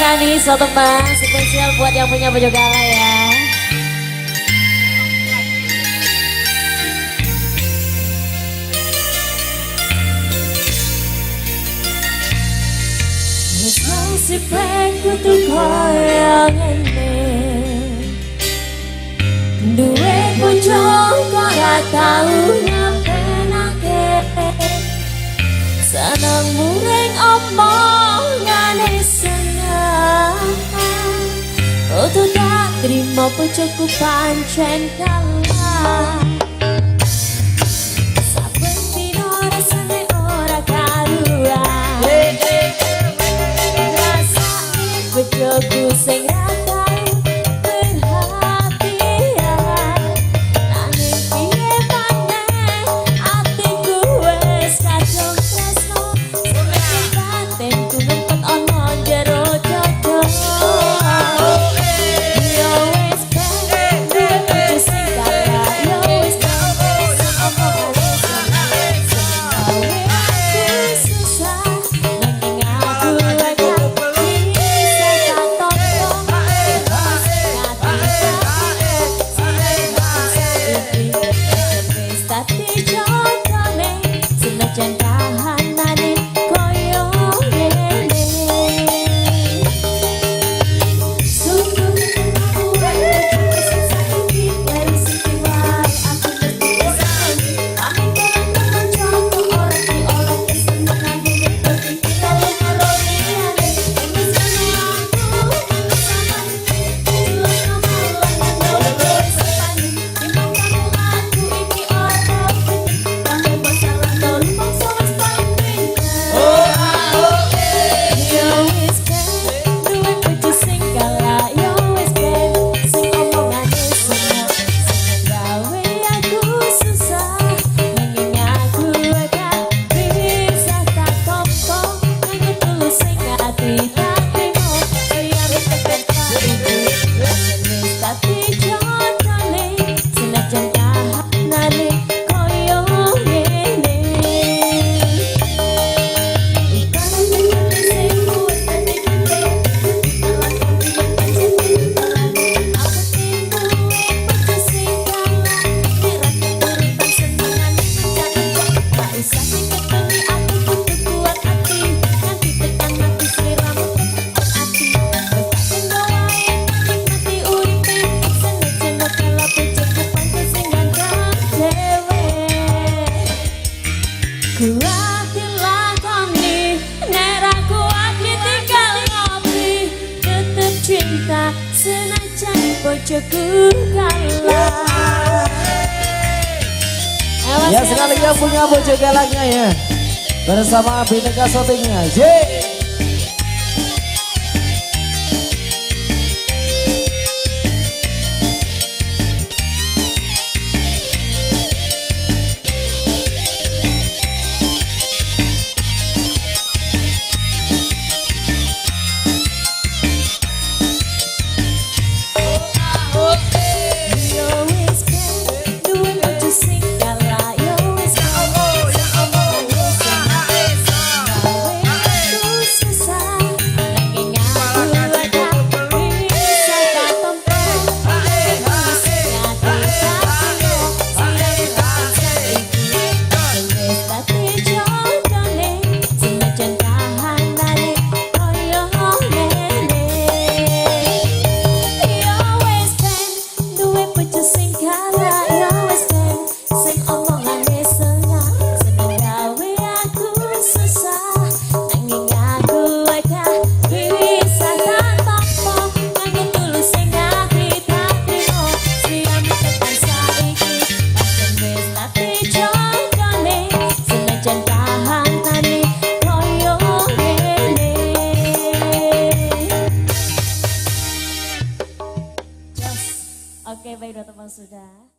Nani Sotembang spesial buat yang punya baju gala ya. Si pengen tuh koyang ini duwe bojo kok ora tau ngepenake seneng muring omongane seneng kudu tak terima bojoku pancen kalah. Bojoku sing ra tau perhatian nanging piye maneh atiku wis kadung tresno sampeyan batinku ngempet ana jero jodo yo wis ben duwe sing kaya yo wis kuat dilakoni nera kuat ditinggal ngopi tetep cinta senajan bojoku kalah. Ya sekali yang punya bojo galaknya ya bersama Bineka Shootingnya. Oke, baik, teman sudah.